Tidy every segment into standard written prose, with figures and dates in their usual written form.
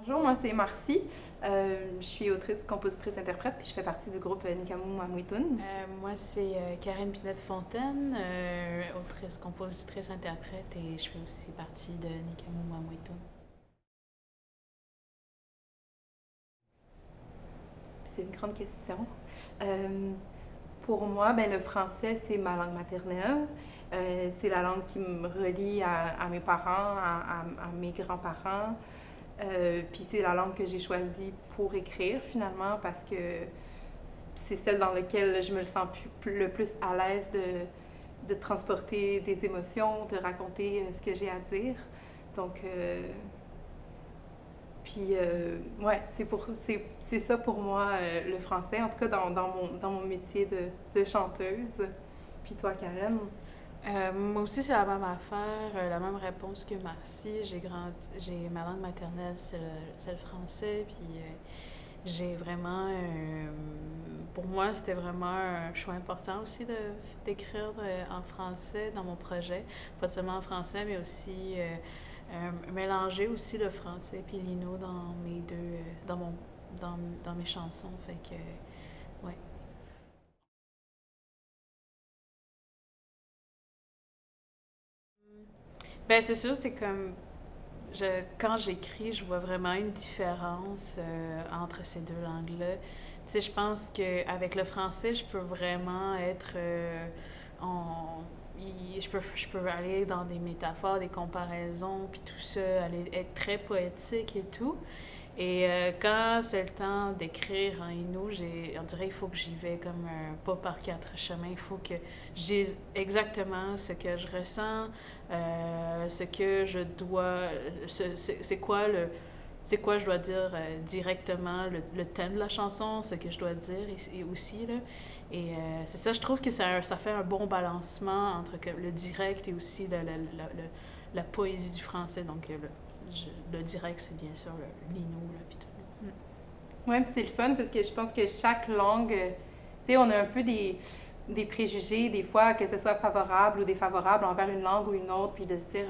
Bonjour, moi c'est Marcy. Je suis autrice, compositrice, interprète, puis je fais partie du groupe Nikamu Mamuitun. Moi, c'est Karine Pinette-Fontaine, autrice, compositrice, interprète, et je fais aussi partie de Nikamu Mamuito. C'est une grande question. Euh, pour moi, ben, le français, c'est ma langue maternelle. C'est la langue qui me relie à mes parents, à mes grands-parents. Puis c'est la langue que j'ai choisie pour écrire finalement parce que c'est celle dans laquelle je me sens le plus à l'aise de transporter des émotions, de raconter ce que j'ai à dire. Donc, ouais, c'est ça pour moi le français, en tout cas dans mon métier de chanteuse. Puis toi, Karen? Moi aussi, c'est la même affaire, la même réponse que Marcy. J'ai ma langue maternelle, c'est le français, puis j'ai vraiment, pour moi, c'était vraiment un choix important aussi d'écrire en français dans mon projet. Pas seulement en français, mais aussi mélanger aussi le français puis l'ino dans mes deux, dans mes chansons. Fait que, ouais. Ben, c'est sûr, c'est comme, quand j'écris, je vois vraiment une différence entre ces deux langues-là. Tu sais, je pense qu'avec le français, je peux vraiment être je peux aller dans des métaphores, des comparaisons, puis tout ça, aller être très poétique et tout. Et quand c'est le temps d'écrire en Innu, on dirait qu'il faut que j'y vais comme un pas par quatre chemins. Il faut que je dise exactement ce que je ressens, ce que je dois, c'est quoi je dois dire directement, le thème de la chanson, ce que je dois dire et aussi là. Et c'est ça, je trouve que ça fait un bon balancement entre le direct et aussi la poésie du français. Donc le direct, c'est bien sûr l'ino, là, puis tout. Ouais, puis c'est le fun parce que je pense que chaque langue, tu sais, on a un peu des préjugés des fois, que ce soit favorable ou défavorable envers une langue ou une autre, puis de se dire,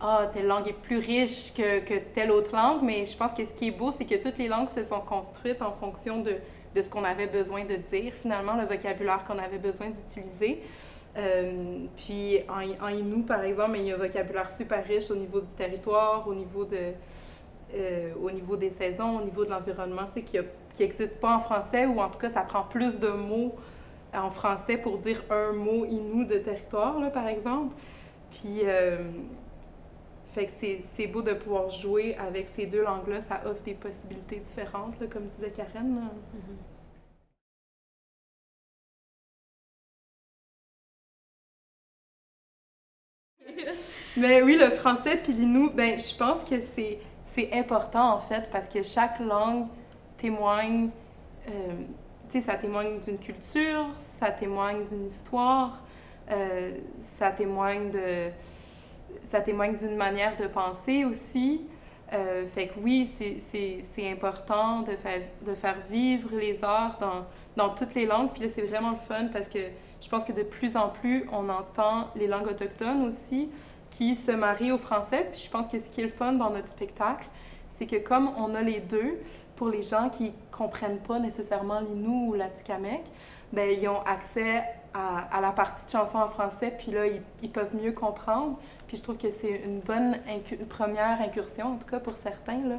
ah, telle langue est plus riche que telle autre langue, mais je pense que ce qui est beau, c'est que toutes les langues se sont construites en fonction de ce qu'on avait besoin de dire, finalement, le vocabulaire qu'on avait besoin d'utiliser. Puis en Innu, par exemple, il y a un vocabulaire super riche au niveau du territoire, au niveau des saisons, au niveau de l'environnement, tu sais, qui n'existe pas en français, ou en tout cas, ça prend plus de mots en français pour dire un mot Innu de territoire, là, par exemple. Puis, fait que c'est beau de pouvoir jouer avec ces deux langues-là, ça offre des possibilités différentes, là, comme disait Karen. Là. Mm-hmm. Mais oui, le français puis l'innu, ben, je pense que c'est important en fait parce que chaque langue témoigne, euh, tu sais, ça témoigne d'une culture, ça témoigne d'une histoire, euh, ça témoigne de, ça témoigne d'une manière de penser aussi. Fait que oui, c'est important de faire vivre les arts dans toutes les langues. Puis là, c'est vraiment le fun parce que je pense que de plus en plus, on entend les langues autochtones aussi qui se marient au français. Puis je pense que ce qui est le fun dans notre spectacle, c'est que comme on a les deux, pour les gens qui comprennent pas nécessairement l'Innu ou l'Atikamekw, ben, ils ont accès à la partie de chansons en français, puis là, ils peuvent mieux comprendre. Puis je trouve que c'est une bonne première incursion, en tout cas pour certains, là,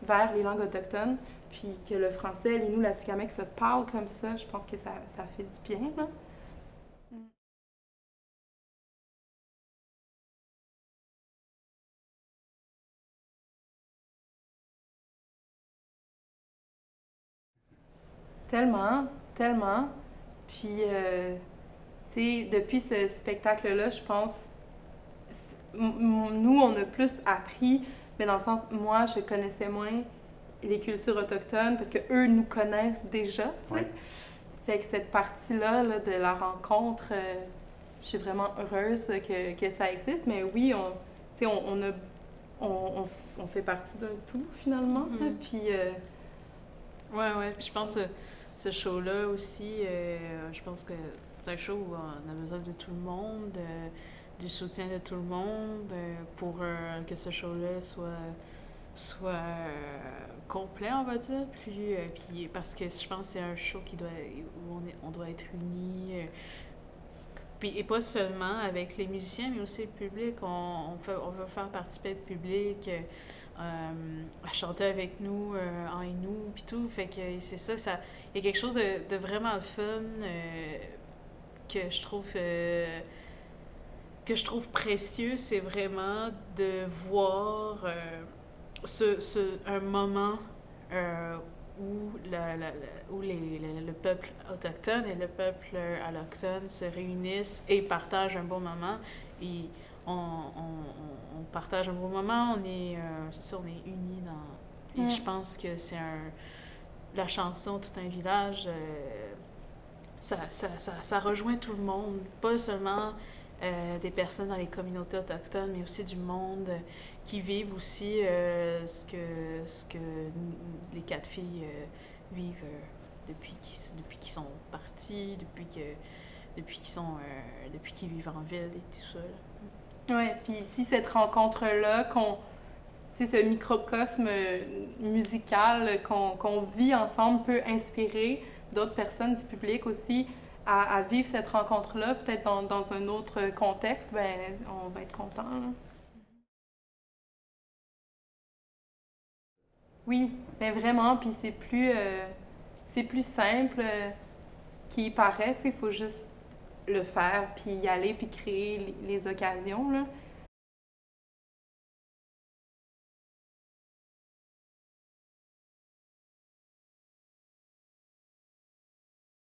vers les langues autochtones. Puis que le français, l'Innu, l'Atikamekw se parlent comme ça, je pense que ça fait du bien. Là. Tellement, tellement. Puis, tu sais, depuis ce spectacle-là, je pense, nous, on a plus appris, mais dans le sens, moi, je connaissais moins les cultures autochtones parce que eux nous connaissent déjà, tu sais. Ouais. Fait que cette partie-là là, de la rencontre, je suis vraiment heureuse que ça existe. Mais oui, on, on fait partie d'un tout finalement. Là, puis, Ouais, ouais. Puis je pense que ce show-là aussi, je pense que c'est un show où on a besoin de tout le monde, du soutien de tout le monde pour que ce show-là soit complet, on va dire. Puis parce que je pense que c'est un show où on doit être unis. Et pas seulement avec les musiciens, mais aussi le public. On veut faire participer le public à chanter avec nous en nous, puis tout. Fait que c'est ça. Il y a quelque chose de vraiment fun que je trouve précieux, c'est vraiment de voir un moment où, le peuple autochtone et le peuple allochtone se réunissent et partagent un bon moment. Et on partage un bon moment, on est unis dans... Et je pense que c'est la chanson Tout un village, ça rejoint tout le monde, pas seulement des personnes dans les communautés autochtones, mais aussi du monde qui vivent aussi ce que les 4 filles vivent depuis qu'ils sont partis, depuis qu'ils vivent en ville et tout ça. Oui, puis si cette rencontre-là, ce microcosme musical qu'on vit ensemble peut inspirer d'autres personnes du public aussi à vivre cette rencontre-là, peut-être dans un autre contexte, ben on va être content. Là. Oui, ben vraiment, puis c'est plus simple qu'il y paraît, il faut juste le faire, puis y aller, puis créer les occasions, là.